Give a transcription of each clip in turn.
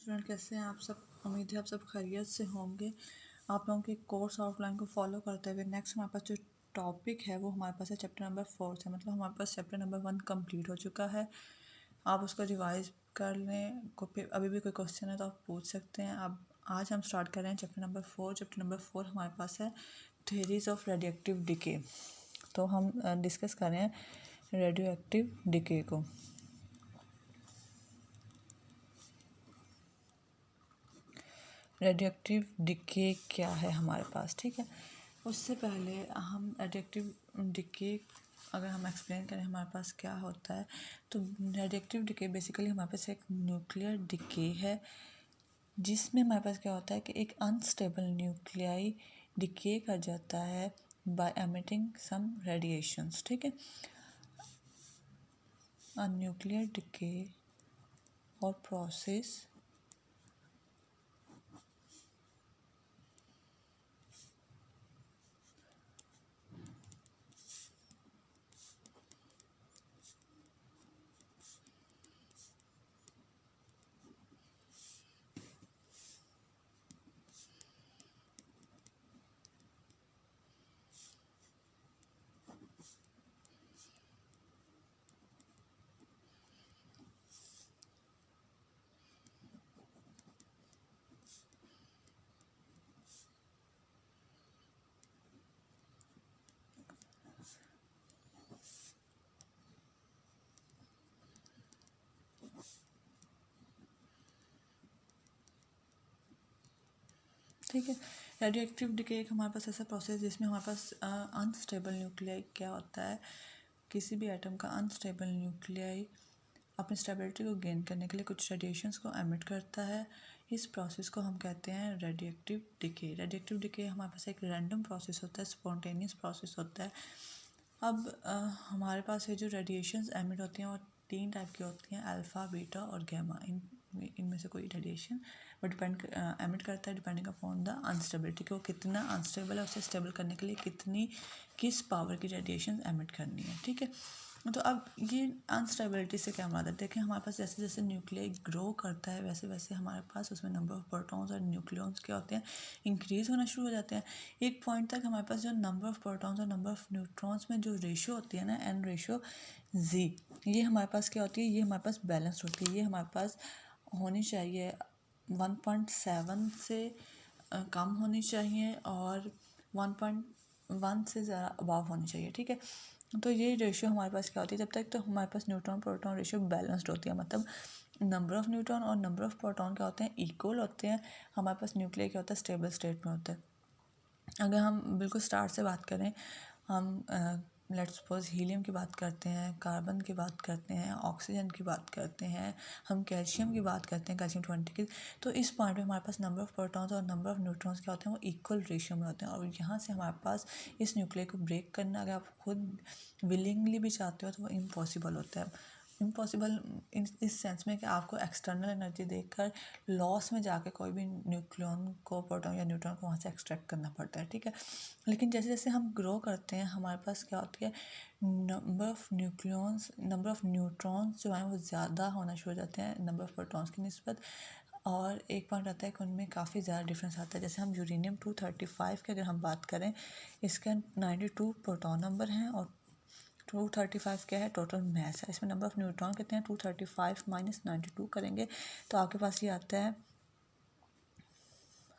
Student, कैसे हैं आप सब। उम्मीद है आप सब खैरियत से होंगे। आप लोगों के कोर्स आउटलाइन को फॉलो करते हुए नेक्स्ट हमारे पास जो टॉपिक है वो हमारे पास है चैप्टर नंबर 4 से। मतलब हमारे पास चैप्टर नंबर 1 कंप्लीट हो चुका है। आप उसको रिवाइज कर लें। अभी भी कोई क्वेश्चन है तो आप पूछ सकते हैं। अब आज हम स्टार्ट कर रहे हैं चैप्टर नंबर 4। चैप्टर नंबर 4 हमारे पास है थ्योरीज ऑफ रेडियोएक्टिव डिके। तो हम डिस्कस कर रहे हैं रेडियोएक्टिव डिके को। रेडियोएक्टिव डिके क्या है हमारे पास, ठीक है। उससे पहले हम रेडियोएक्टिव डिके अगर हम एक्सप्लेन करें हमारे पास क्या होता है, तो रेडियोएक्टिव डिके बेसिकली हमारे पास एक न्यूक्लियर डिके है, जिसमें हमारे पास क्या होता है कि एक अनस्टेबल न्यूक्लियाई डिके कर जाता है बाय एमिटिंग सम रेडिएशंस, ठीक है। अ न्यूक्लियर डिके और प्रोसेस ठीक है। रेडियो एक्टिव डिके एक हमारे पास ऐसा प्रोसेस जिसमें हमारे पास अनस्टेबल न्यूक्लियाई क्या होता है, किसी भी एटम का अनस्टेबल न्यूक्लियाई अपनी स्टेबिलिटी को गेन करने के लिए कुछ रेडिएशंस को एमिट करता है। इस प्रोसेस को हम कहते हैं radio active decay. Radio active decay हमारे पास एक रैंडम प्रोसेस होता है, स्पॉन्टेनियस प्रोसेस होता है। अब हमारे पास ये जो रेडिएशंस एमिट होती हैं वो 3 टाइप की होती हैं, अल्फ़ा, बीटा और गैमा। इनमें से कोई रेडिएशन वो डिपेंड एमिट करता है डिपेंडिंग अपॉन द अनस्टेबिलिटी, कि वो कितना अनस्टेबल है, उसे स्टेबल करने के लिए किस पावर की रेडिएशन एमिट करनी है, ठीक है। तो अब ये अनस्टेबिलिटी से क्या मतलब, देखें हमारे पास जैसे जैसे न्यूक्लियाई ग्रो करता है वैसे वैसे हमारे पास उसमें नंबर ऑफ प्रोटॉन्स और न्यूक्लियॉन्स क्या होते हैं, इंक्रीज़ होना शुरू हो जाते हैं। एक पॉइंट तक हमारे पास जो नंबर ऑफ प्रोटॉन्स और नंबर ऑफ न्यूट्रॉन्स में जो रेशो होती है ना, एन रेशो जी, ये हमारे पास क्या होती है, ये हमारे पास बैलेंस्ड होती है। ये हमारे पास होनी चाहिए 1.7 से कम होनी चाहिए और 1.1 से ज़्यादा अबाव होनी चाहिए, ठीक है। तो ये रेशियो हमारे पास क्या होती है, जब तक तो हमारे पास न्यूट्रॉन प्रोटॉन रेशियो बैलेंस्ड होती है, मतलब नंबर ऑफ़ न्यूट्रॉन और नंबर ऑफ़ प्रोटॉन क्या होते हैं, इक्वल होते हैं। हमारे पास न्यूक्लियर क्या होता है, स्टेबल स्टेट में होता है। अगर हम बिल्कुल स्टार्ट से बात करें, हम लेट्स सपोज हीलियम की बात करते हैं, कार्बन की बात करते हैं, ऑक्सीजन की बात करते हैं, हम कैल्शियम की बात करते हैं, कैल्शियम 20 की। तो इस पॉइंट पे हमारे पास नंबर ऑफ़ प्रोटॉन्स और नंबर ऑफ़ न्यूट्रॉन्स क्या होते हैं, वो इक्वल रेशियो में होते हैं। और यहाँ से हमारे पास इस न्यूक्लियर को ब्रेक करना, अगर आप खुद विलिंगली भी चाहते हो तो वो इम्पॉसिबल होता है। इम्पॉसिबल इस सेंस में कि आपको एक्सटर्नल एनर्जी देकर लॉस में जाके कोई भी न्यूक्लियन को, प्रोटॉन या न्यूट्रॉन को वहाँ से एक्सट्रैक्ट करना पड़ता है, ठीक है। लेकिन जैसे जैसे हम ग्रो करते हैं हमारे पास क्या होती है, number of nucleons, number of neutrons जो हैं वो ज़्यादा होना शुरू हो जाते हैं नंबर ऑफ़ प्रोटॉन्स की निस्बत। और एक पॉइंट आता है कि उनमें काफ़ी ज़्यादा डिफरेंस आता है। जैसे हम यूरेनियम 235 की अगर हम बात करें, इसका 92 प्रोटॉन नंबर हैं और 235 क्या है, टोटल मास है। इसमें नंबर ऑफ़ न्यूट्रॉन कितने हैं, 235 माइनस 92 करेंगे तो आपके पास ये आता है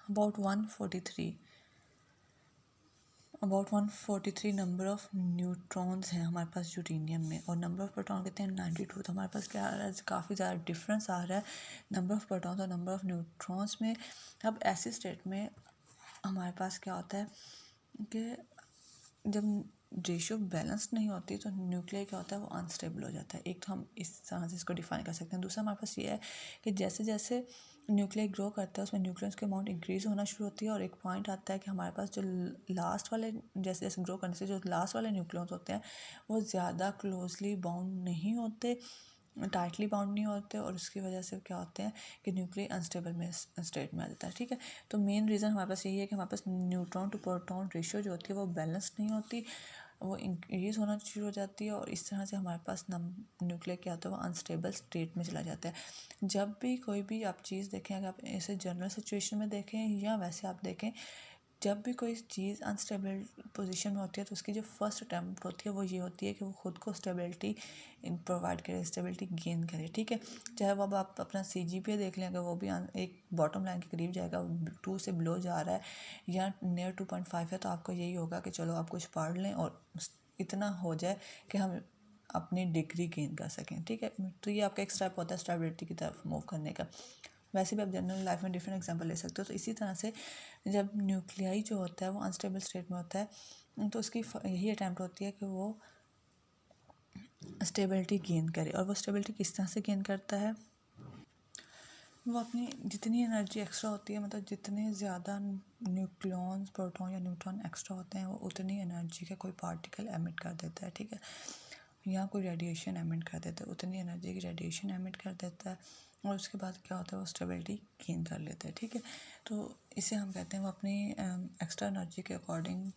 अबाउट 143 नंबर ऑफ़ न्यूट्रॉन्स हैं हमारे पास यूरेनियम में। और नंबर ऑफ़ प्रोटॉन कितने हैं, 92। तो हमारे पास क्या आ रहा है, काफ़ी ज़्यादा डिफरेंस आ रहा है नंबर ऑफ़ प्रोटॉन्स और नंबर ऑफ़ न्यूट्रॉन्स में। अब ऐसे स्टेट में हमारे पास क्या होता है कि जब रेशियो बैलेंस्ड नहीं होती तो न्यूक्लियर क्या होता है, वो अनस्टेबल हो जाता है। एक तो हम इस तरह से इसको डिफाइन कर सकते हैं। दूसरा हमारे पास ये है कि जैसे जैसे न्यूक्लियर ग्रो करता है उसमें न्यूक्लियस की अमाउंट इंक्रीज़ होना शुरू होती है। और एक पॉइंट आता है कि हमारे पास जो लास्ट वाले, जैसे जैसे ग्रो करने से जो लास्ट वाले न्यूक्लियस होते हैं वो ज़्यादा क्लोजली बाउंड नहीं होते, टाइटली बाउंड नहीं होते, और उसकी वजह से क्या होते हैं कि न्यूक्लियर अनस्टेबल में स्टेट में आ जाता है, ठीक है। तो मेन रीज़न हमारे पास यही है कि हमारे पास न्यूट्रॉन टू प्रोटॉन रेशियो जो होती है वो बैलेंस नहीं होती। वो इंक्रीज़ होना शुरू हो जाती है और इस तरह से हमारे पास न्यूक्लियर क्या होता है, वो अनस्टेबल स्टेट में चला जाता है। जब भी कोई भी आप चीज़ देखें, अगर आप ऐसे जनरल सिचुएशन में देखें या वैसे आप देखें, जब भी कोई चीज़ अनस्टेबल पोजीशन में होती है तो उसकी जो फर्स्ट अटैम्प्ट होती है वो ये होती है कि वो खुद को स्टेबिलिटी प्रोवाइड करे, स्टेबिलिटी गेन करे, ठीक है। चाहे वो अब आप अपना CGPA देख लें, अगर वो भी एक बॉटम लाइन के करीब जाएगा, 2 से बिलो जा रहा है या नियर 2.5 है, तो आपको यही होगा कि चलो आप कुछ पढ़ लें और इतना हो जाए कि हम अपनी डिग्री गेन कर सकें, ठीक है। तो ये आपका एक स्टेप होता है स्टेबिलिटी की तरफ मूव करने का। वैसे भी आप जनरल लाइफ में डिफरेंट एग्जांपल ले सकते हो। तो इसी तरह से जब न्यूक्लियाई जो होता है वो अनस्टेबल स्टेट में होता है तो उसकी यही अटैम्प्ट होती है कि वो स्टेबिलिटी गेन करे। और वो स्टेबिलिटी किस तरह से गेन करता है, वो अपनी जितनी एनर्जी एक्स्ट्रा होती है, मतलब जितने ज़्यादा न्यूक्लियॉन्स, प्रोटॉन या न्यूट्रॉन एक्स्ट्रा होते हैं, वो उतनी एनर्जी का कोई पार्टिकल एमिट कर देता है, ठीक है, या कोई रेडिएशन एमिट कर देता है, उतनी एनर्जी की रेडिएशन एमिट कर देता है और उसके बाद क्या होता है, वो स्टेबिलिटी गेन कर लेता है, ठीक है। तो इसे हम कहते हैं वो अपनी एक्स्ट्रा एनर्जी के अकॉर्डिंग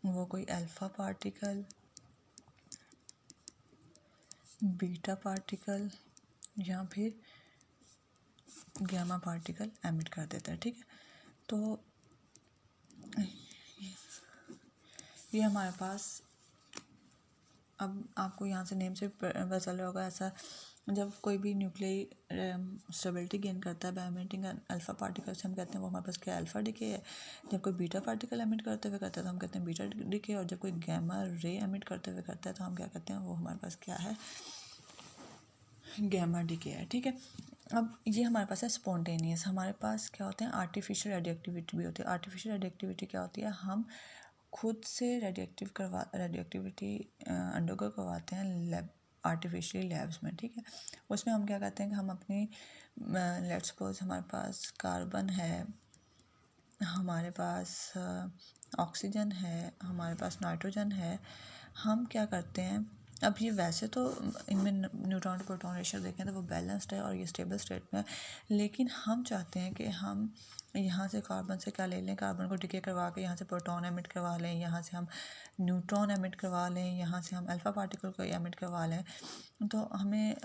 वो कोई अल्फ़ा पार्टिकल, बीटा पार्टिकल या फिर गामा पार्टिकल एमिट कर देता है, ठीक है। तो ये हमारे पास, अब आपको यहाँ से नेम से पता चल रहा होगा, ऐसा जब कोई भी न्यूक्लियर स्टेबिलिटी गेन करता है बाय एमिटिंग अल्फा पार्टिकल से, हम कहते हैं वो हमारे पास क्या अल्फा डिके है। जब कोई बीटा पार्टिकल एमिट करते हुए करता है तो हम कहते हैं बीटा डिके। और जब कोई गैमा रे एमिट करते हुए करता है तो हम क्या कहते हैं, वो हमारे पास क्या है, गैमा डिके है, ठीक है। अब ये हमारे पास है स्पॉन्टेनियस। हमारे पास क्या होते हैं, आर्टिफिशियल रेडियोएक्टिविटी भी होती है। आर्टिफिशियल रेडियोएक्टिविटी क्या होती है, हम खुद से रेडियोएक्टिविटी अंडरगो करवाते हैं लैब, आर्टिफिशियल लैब्स में, ठीक है। उसमें हम क्या करते हैं कि हम अपनी लेट्स सपोज हमारे पास कार्बन है, हमारे पास ऑक्सीजन है, हमारे पास नाइट्रोजन है। हम क्या करते हैं, अब ये वैसे तो इनमें न्यूट्रॉन प्रोटॉन रेशियो देखें तो वो बैलेंस्ड है और ये स्टेबल स्टेट में है, लेकिन हम चाहते हैं कि हम यहाँ से कार्बन से क्या ले लें, कार्बन को डिके करवा के यहाँ से प्रोटॉन एमिट करवा लें, यहाँ से हम न्यूट्रॉन एमिट करवा लें, यहाँ से हम अल्फ़ा पार्टिकल को एमिट करवा लें। तो हमें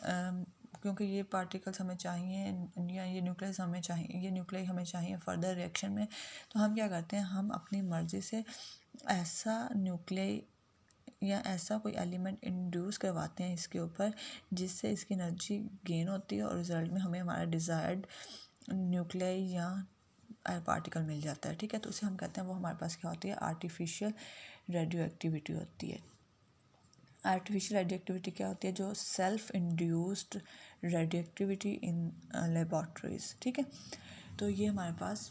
क्योंकि ये पार्टिकल्स हमें चाहिए या ये न्यूक्लियस हमें चाहिए, ये न्यूक्लियाई हमें चाहिए फर्दर रिएक्शन में, तो हम क्या करते हैं, हम अपनी मर्ज़ी से ऐसा न्यूक्लियाई या ऐसा कोई एलिमेंट इंड्यूस करवाते हैं इसके ऊपर जिससे इसकी एनर्जी गेन होती है और रिज़ल्ट में हमें हमारा डिज़ायर्ड न्यूक्लियाई या पार्टिकल मिल जाता है, ठीक है। तो उसे हम कहते हैं, वो हमारे पास क्या होती है, आर्टिफिशियल रेडियो एक्टिविटी होती है। आर्टिफिशियल रेडियोएक्टिविटी क्या होती है, जो सेल्फ इंड्यूस्ड रेडियोएक्टिविटी इन लेबॉर्ट्रीज, ठीक है। तो ये हमारे पास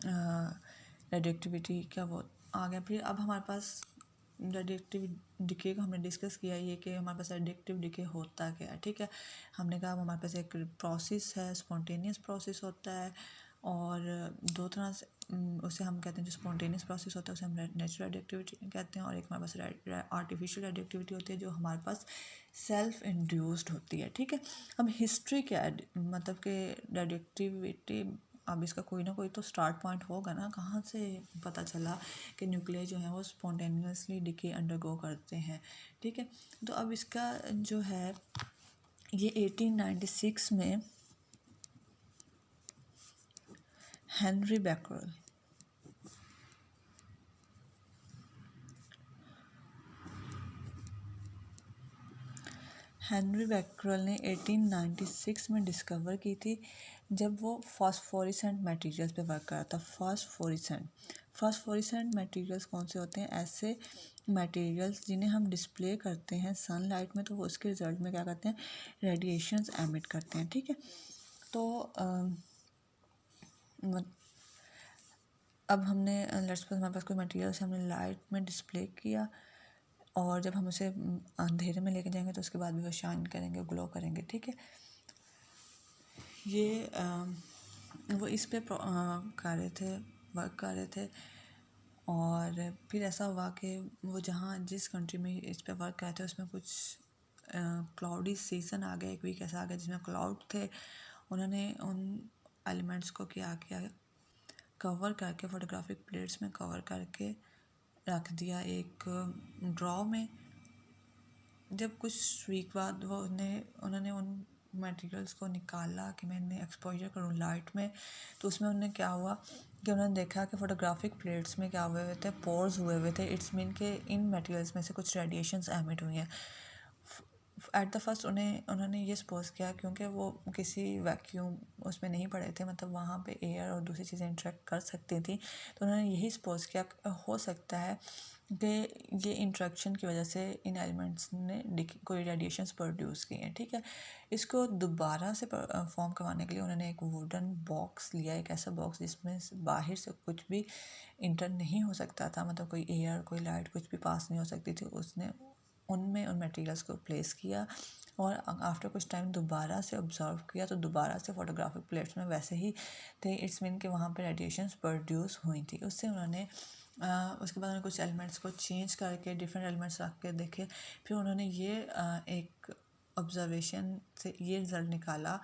रेडियोएक्टिविटी क्या वो आ गया। फिर अब हमारे पास रेडियोएक्टिव डिके को हमने डिस्कस किया, ये कि हमारे पास रेडियोएक्टिव डिके होता क्या है, ठीक है। हमने कहा हमारे पास एक प्रोसेस है, स्पॉन्टेनियस प्रोसेस होता है, और दो तरह से उसे हम कहते हैं, जो स्पॉन्टेनियस प्रोसेस होता है उसे हम नेचुरल रेडियोएक्टिविटी कहते हैं, और एक हमारे पास आर्टिफिशियल रेडियोएक्टिविटी होती है जो हमारे पास सेल्फ इंड्यूस्ड होती है, ठीक है। अब हिस्ट्री क्या है, मतलब कि रेडियोएक्टिविटी, अब इसका कोई ना कोई तो स्टार्ट पॉइंट होगा ना, कहाँ से पता चला कि न्यूक्लियर जो है वो स्पॉन्टेनियसली डिके अंडरगो करते हैं, ठीक है। तो अब इसका जो है, ये 1896 में हेनरी बैकरल, हेनरी बैकरल ने 1896 में डिस्कवर की थी, जब वो फॉस्फोरेसेंट मटेरियल्स पे वर्क कर रहा था। फॉस्फोरेसेंट मटेरियल्स कौन से होते हैं, ऐसे मटेरियल्स जिन्हें हम डिस्प्ले करते हैं सनलाइट में, तो वो उसके रिजल्ट में क्या करते हैं, रेडिएशंस एमिट करते हैं, ठीक है। तो अब हमने लेट्स सपोज हमारे पास कोई मटेरियल से हमने लाइट में डिस्प्ले किया, और जब हम उसे अंधेरे में लेके जाएंगे तो उसके बाद भी वो शाइन करेंगे, ग्लो करेंगे, ठीक है। ये वो इस पे कर रहे थे, वर्क कर रहे थे, और फिर ऐसा हुआ कि वो जहाँ जिस कंट्री में इस पे वर्क कर रहे थे उसमें कुछ क्लाउडी सीज़न आ गया, एक वीक ऐसा आ गया जिसमें क्लाउड थे। उन्होंने उन एलिमेंट्स को क्या किया, कवर करके, फोटोग्राफिक प्लेट्स में कवर करके रख दिया एक ड्रॉ में। जब कुछ वीक बाद वो उन्होंने उन मटेरियल्स को निकाला कि मैं इन्हें एक्सपोजर करूँ लाइट में, तो उसमें उन्हें क्या हुआ कि उन्होंने देखा कि फोटोग्राफिक प्लेट्स में क्या हुए हुए थे, पोर्स हुए हुए थे। इट्स मीन के इन मटेरियल्स में से कुछ रेडिएशंस एमिट हुई हैं। एट द फर्स्ट उन्होंने ये सपोज किया, क्योंकि वो किसी वैक्यूम उसमें नहीं पड़े थे, मतलब वहाँ पे एयर और दूसरी चीज़ें इंटरेक्ट कर सकती थी, तो उन्होंने यही सपोज किया हो सकता है कि ये इंट्रैक्शन की वजह से इन एलिमेंट्स ने कोई रेडिएशंस प्रोड्यूस किए हैं। ठीक है, इसको दोबारा से फॉर्म करवाने के लिए उन्होंने एक वुडन बॉक्स लिया, एक ऐसा बॉक्स जिसमें बाहर से कुछ भी इंटर नहीं हो सकता था, मतलब कोई एयर कोई लाइट कुछ भी पास नहीं हो सकती थी। उसने उनमें उन मटेरियल्स को प्लेस किया और आफ्टर कुछ टाइम दोबारा से ऑब्जर्व किया, तो दोबारा से फोटोग्राफिक प्लेट्स में वैसे ही थे। इट्स मीन कि वहाँ पे रेडिएशंस प्रोड्यूस हुई थी। उससे उन्होंने उसके बाद उन्होंने कुछ एलिमेंट्स को चेंज करके डिफरेंट एलिमेंट्स रख के देखे। फिर उन्होंने ये एक ऑब्जर्वेशन से ये रिज़ल्ट निकाला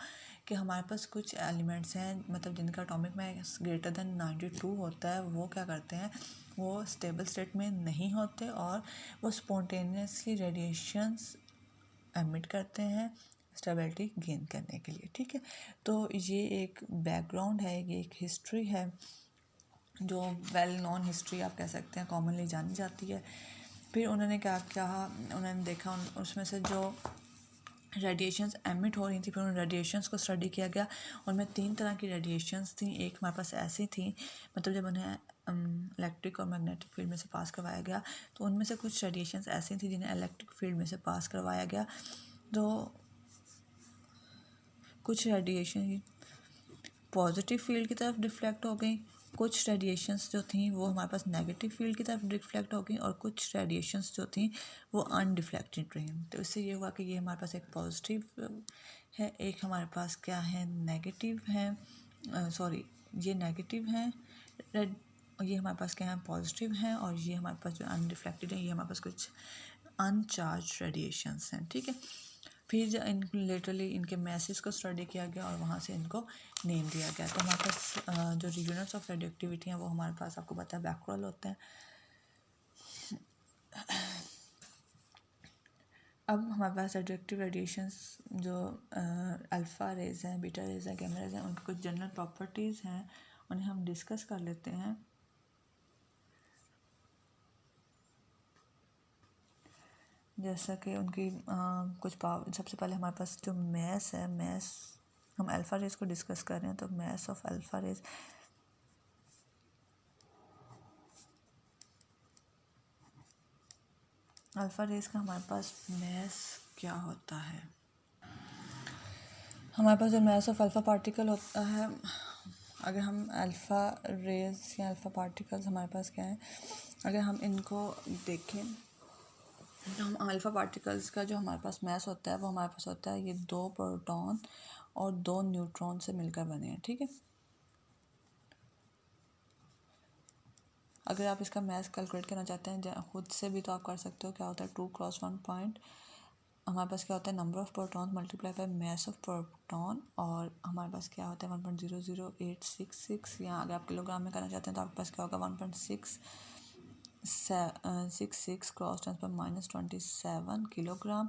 कि हमारे पास कुछ एलिमेंट्स हैं, मतलब जिनका एटॉमिक मास ग्रेटर देन 92 होता है, वो क्या करते हैं, वो स्टेबल स्टेट में नहीं होते और वो स्पॉन्टेनियसली रेडिएशंस एमिट करते हैं स्टेबिलिटी गेन करने के लिए। ठीक है, तो ये एक बैकग्राउंड है, ये एक हिस्ट्री है जो वेल नोन हिस्ट्री आप कह सकते हैं, कॉमनली जानी जाती है। फिर उन्होंने क्या कहा, उन्होंने देखा उसमें से जो रेडिएशंस एमिट हो रही थी, फिर उन रेडिएशंस को स्टडी किया गया। उनमें 3 तरह की रेडिएशंस थी। एक हमारे पास ऐसी थी, मतलब जब उन्हें इलेक्ट्रिक और मैग्नेटिक फील्ड में से पास करवाया गया, तो उनमें से कुछ रेडिएशंस ऐसी थी जिन्हें इलेक्ट्रिक फील्ड में से पास करवाया गया। तो कुछ रेडिएशन पॉजिटिव फील्ड की तरफ रिफ्लेक्ट हो गई, कुछ रेडिएशंस जो थी वो हमारे पास नेगेटिव फील्ड की तरफ रिफ्लेक्ट हो गई, और कुछ रेडिएशंस जो थी वो अनडिफ्लेक्टेड रही। तो इससे ये हुआ कि ये हमारे पास एक पॉजिटिव है, एक हमारे पास क्या है, नेगेटिव है, सॉरी ये नेगेटिव है रेड, ये हमारे पास क्या है, पॉजिटिव है, और ये हमारे पास जो अनरिफ्लेक्टेड है, ये हमारे पास कुछ अनचार्ज रेडिएशंस हैं। ठीक है, फिर लिटरली इनके मैसेज को स्टडी किया गया और वहाँ से इनको नेम दिया गया। तो हमारे पास जो यूनिट्स ऑफ रेडियो एक्टिविटी हैं वो हमारे पास आपको पता है बैक्यूरल होते हैं। अब हमारे पास रेडियो एक्टिव रेडिएशंस जो अल्फ़ा रेज हैं, बीटा रेज हैं, गैमा रेज हैं, उनकी कुछ जनरल प्रॉपर्टीज़ हैं, उन्हें हम डिस्कस कर लेते हैं। जैसा कि उनकी कुछ पावर, सबसे पहले हमारे पास जो मैस है, मैस हम अल्फ़ा रेज को डिस्कस कर रहे हैं, तो mass of alpha rays alpha rays का हमारे पास मैस क्या होता है। हमारे पास जो मैस ऑफ अल्फ़ा पार्टिकल होता है, अगर हम अल्फ़ा रेज या अल्फ़ा पार्टिकल्स हमारे पास क्या है, अगर हम इनको देखें तो हम अल्फ़ा पार्टिकल्स का जो हमारे पास मैस होता है वो हमारे पास होता है ये 2 प्रोटॉन और 2 न्यूट्रॉन से मिलकर बने हैं। ठीक है, अगर आप इसका मैस कैलकुलेट करना चाहते हैं खुद से भी तो आप कर सकते हो। क्या होता है 2 क्रॉस 1 पॉइंट, हमारे पास क्या होता है number of proton multiply by mass of proton, और हमारे पास क्या होता है 1.00866, या अगर आप किलोग्राम में करना चाहते हैं तो आपके पास क्या होगा 1.666 cross 10⁻27 kilogram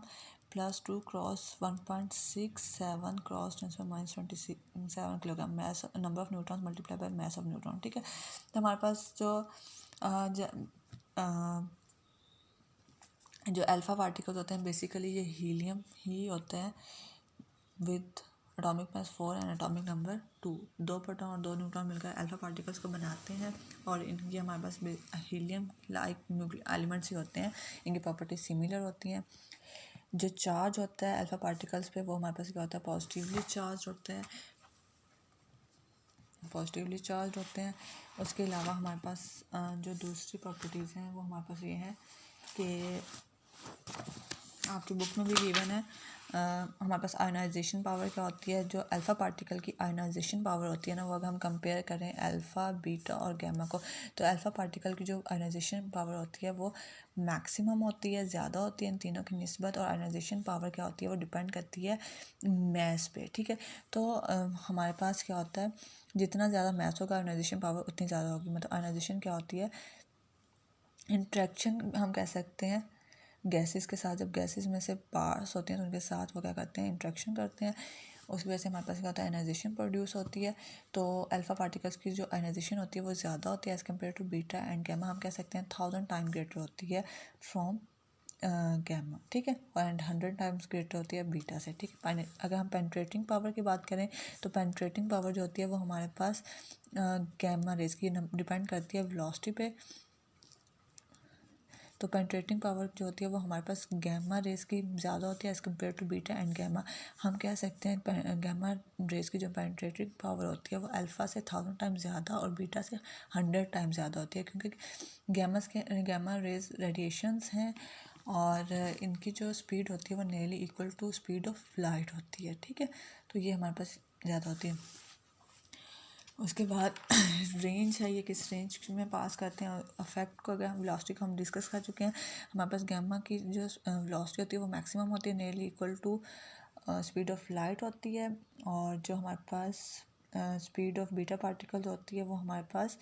plus 2 cross 1.67 cross 10⁻27 kilogram mass number of neutron multiply by mass of neutron. ठीक है, तो हमारे पास जो अल्फ़ा पार्टिकल्स होते हैं बेसिकली ये हीलियम ही होते हैं with atomic mass 4 and atomic number 2। 2 proton और 2 न्यूट्रॉन मिलकर अल्फ़ा पार्टिकल्स को बनाते हैं, और इनकी हमारे पास हीलियम लाइक एलिमेंट्स ही होते हैं, इनकी प्रॉपर्टीज सिमिलर होती हैं। जो चार्ज होता है अल्फ़ा पार्टिकल्स पे वो हमारे पास क्या होता है पॉजिटिवली चार्ज होते हैं, उसके अलावा हमारे पास जो दूसरी प्रॉपर्टीज़ हैं वो हमारे पास ये हैं कि आपकी बुक में भी गिवन है। हमारे पास आयोनाइजेशन पावर क्या होती है, जो अल्फ़ा पार्टिकल की आयोनाइजेशन पावर होती है ना, वो अगर हम कंपेयर करें अल्फ़ा बीटा और गैमा को, तो अल्फ़ा पार्टिकल की जो आयोनाइजेशन पावर होती है वो मैक्सिमम होती है, ज़्यादा होती है इन तीनों की निस्बत, और आयोनाइजेशन पावर क्या होती है वो डिपेंड करती है मैस पे। ठीक है, तो हमारे पास क्या होता है जितना ज़्यादा मैस होगा आयोनाइजेशन पावर उतनी ज़्यादा होगी। मतलब आयोनाइजेशन क्या होती है इंट्रैक्शन हम कह सकते हैं गैसेस के साथ, जब गैसेस में से पास होते हैं तो उनके साथ वो क्या करते हैं, इंट्रैक्शन करते हैं। उसकी वजह से हमारे पास क्या होता है, आयनाइजेशन प्रोड्यूस होती है। तो अल्फ़ा पार्टिकल्स की जो आयनाइजेशन होती है वो ज़्यादा होती है as compare to beta and gamma. हम कह सकते हैं 1000 टाइम ग्रेटर होती है फ्रॉम गैमा, ठीक है, एंड 100 टाइम्स ग्रेटर होती है बीटा से, ठीक है। अगर हम पेनिट्रेटिंग पावर की बात करें तो पेनिट्रेटिंग पावर जो होती है वो हमारे पास गैमा रेज की डिपेंड करती है वेलोसिटी पे। तो पेनिट्रेटिंग पावर जो होती है वो हमारे पास गैमा रेस की ज़्यादा होती है as compare to beta and gamma. हम कह सकते हैं गैमा रेस की जो पेनिट्रेटिंग पावर होती है वो अल्फ़ा से 1000 टाइम्स ज़्यादा और बीटा से 100 टाइम्स ज़्यादा होती है, क्योंकि गैमा रेज रेडिएशंस हैं और इनकी जो स्पीड होती है वो nearly equal to speed of light होती है, ठीक है। तो ये हमारे पास ज़्यादा होती है। उसके बाद रेंज है, ये किस रेंज में पास करते हैं। अफेक्ट को अगर हम वेलोसिटी को हम डिस्कस कर चुके हैं। हमारे पास गैमा की जो वेलोसिटी होती है वो मैक्सिमम होती है, nearly equal to speed of light होती है। और जो हमारे पास स्पीड ऑफ बीटा पार्टिकल्स होती है वो हमारे पास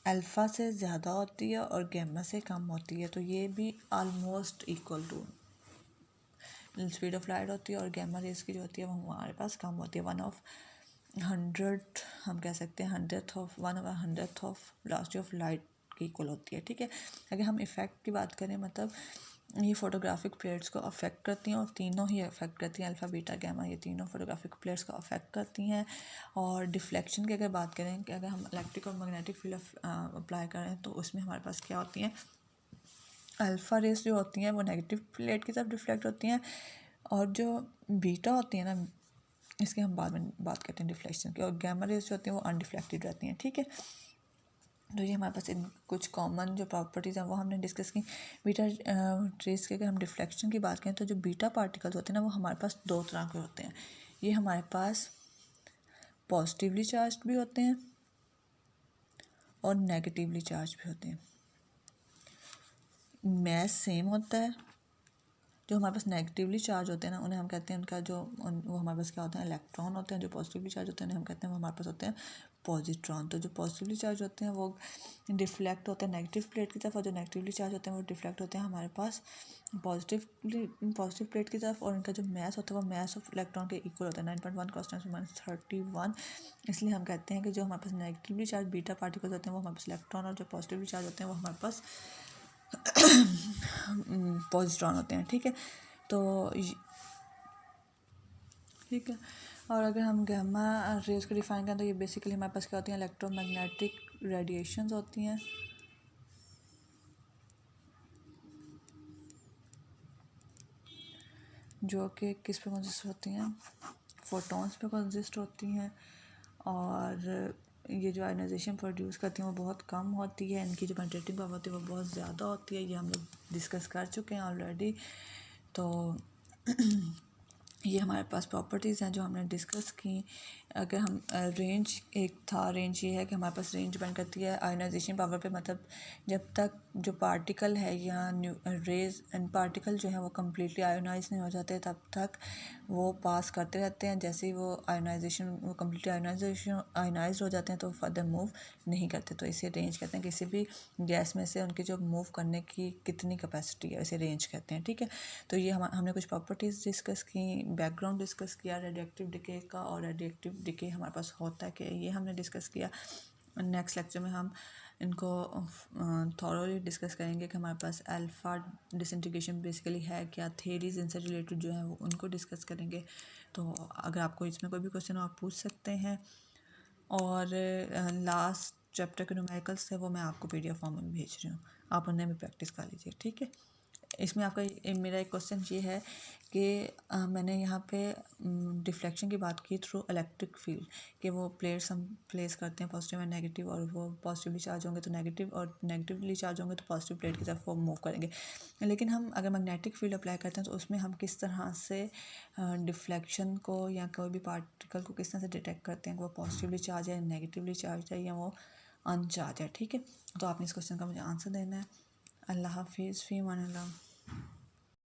अल्फ़ा से ज़्यादा होती है और गैमा से कम होती है। तो ये भी almost equal to speed of light होती है और गैमा रेस की जो होती है वो हमारे पास कम होती है। 1/100 हम कह सकते हैं 1/100 ऑफ वेलोसिटी ऑफ लाइट की इक्वल होती है, ठीक है। अगर हम इफ़ेक्ट की बात करें, मतलब ये फ़ोटोग्राफिक प्लेट्स को अफेक्ट करती हैं और तीनों ही अफेक्ट करती हैं, अल्फ़ा बीटा गैमा, ये तीनों फोटोग्राफिक प्लेट्स को अफेक्ट करती हैं। और डिफ्लेक्शन की अगर बात करें कि अगर हम इलेक्ट्रिक और मैग्नेटिक फील्ड अप्लाई करें तो उसमें हमारे पास क्या होती हैं, अल्फ़ा रेस जो होती हैं वो नेगेटिव प्लेट की तरफ डिफ्लेक्ट होती हैं और जो बीटा होती है ना, इसके हम बाद में बात करते हैं डिफ्लेक्शन की, और गैमा रेस जो होती हैं वो अनडिफ्लेक्टेड रहती हैं, ठीक है। तो ये हमारे पास इन कुछ कॉमन जो प्रॉपर्टीज़ हैं वो हमने डिस्कस की। बीटा रेस के अगर हम डिफ्लेक्शन की बात करें तो जो बीटा पार्टिकल्स होते हैं ना वो हमारे पास दो तरह के होते हैं। ये हमारे पास पॉजिटिवली चार्ज भी होते हैं और नेगेटिवली चार्ज भी होते हैं। मैस सेम होता है। जो हमारे पास नेगेटिवली चार्ज होते हैं ना उन्हें हम कहते हैं उनका जो वो हमारे पास क्या होते हैं, इलेक्ट्रॉन होते हैं। जो पॉजिटिवली चार्ज होते हैं उन्हें हम कहते हैं वो हमारे पास होते हैं पॉजिट्रॉन। तो जो पॉजिटिवली चार्ज होते हैं वो डिफ्लेक्ट होते हैं नेगेटिव प्लेट की तरफ और जो नेगेटिवली चार्ज होते हैं वो डिफ्लेक्ट होते हैं हमारे पास पॉजिटिव प्लेट की तरफ। और इनका जो मैस होता है वो मैस ऑफ इलेक्ट्रॉन के इक्वल होता है 9.1 × 10⁻31। इसलिए हम कहते हैं कि जो हमारे पास नेगेटिवली चार्ज बीटा पार्टिकल्स होते हैं वो हमारे पास इलेक्ट्रॉन और जो पॉजिटिवली चार्ज होते हैं वो हमारे पास पॉजिट्रॉन होते हैं, ठीक है। तो ठीक है। और अगर हम गैमा रेज को डिफाइन करें तो ये बेसिकली हमारे पास क्या होती हैं, इलेक्ट्रोमैग्नेटिक रेडिएशंस होती हैं जो कि किस पे कंसिस्ट होती हैं, फोटॉन्स पे कंसिस्ट होती हैं। और ये जो आयनाइजेशन प्रोड्यूस करती हैं वो बहुत कम होती है। इनकी जो पेनिट्रेटिंग पावर होती है वो बहुत ज़्यादा होती है, ये हम लोग डिस्कस कर चुके हैं ऑलरेडी। तो ये हमारे पास प्रॉपर्टीज़ हैं जो हमने डिस्कस की। अगर हम रेंज एक था, रेंज ये है कि हमारे पास रेंज डिपेंड करती है आयनाइजेशन पावर पे, मतलब जब तक जो पार्टिकल है या रेज एंड पार्टिकल जो है वो कम्प्लीटली आयोनाइज नहीं हो जाते तब तक वो पास करते रहते हैं। जैसे ही वो कम्प्लीटली आयोनाइज हो जाते हैं तो फर्दर मूव नहीं करते। तो इसे रेंज कहते हैं। किसी भी गैस में से उनकी जो मूव करने की कितनी कैपेसिटी है इसे रेंज कहते हैं, ठीक है। तो ये हमने कुछ प्रॉपर्टीज़ डिस्कस की, बैकग्राउंड डिस्कस किया रेडियोएक्टिव डिके का, और रेडियोएक्टिव डिके हमारे पास होता है कि ये हमने डिस्कस किया। नेक्स्ट लेक्चर में हम इनको थॉरोली डिस्कस करेंगे कि हमारे पास अल्फ़ा डिसइंटीग्रेशन बेसिकली है क्या, थेरीज इनसे रिलेटेड जो है वो उनको डिस्कस करेंगे। तो अगर आपको इसमें कोई भी क्वेश्चन हो आप पूछ सकते हैं। और लास्ट चैप्टर के न्यूमेरिकल्स थे वो मैं आपको PDF फॉर्म में भेज रही हूँ, आप उन्हें भी प्रैक्टिस कर लीजिए, ठीक है। इसमें आपका मेरा एक क्वेश्चन ये है कि मैंने यहाँ पे डिफ्लेक्शन की बात की थ्रू इलेक्ट्रिक फील्ड कि वो प्लेट्स हम प्लेस करते हैं पॉजिटिव एंड नेगेटिव, और वो पॉजिटिवली चार्ज होंगे तो नेगेटिव और नेगेटिवली चार्ज होंगे तो पॉजिटिव प्लेट की तरफ वो मूव करेंगे। लेकिन हम अगर मैग्नेटिक फील्ड अप्लाई करते हैं तो उसमें हम किस तरह से डिफ्लेक्शन को या कोई भी पार्टिकल को किस तरह से डिटेक्ट करते हैं कि वो पॉजिटिवली चार्ज है, नेगेटिवली चार्ज है या वो अनचार्ज है, ठीक है। तो आपने इस क्वेश्चन का मुझे आंसर देना है। अल्लाह हाफिज़, फ़ी अमान अल्लाह।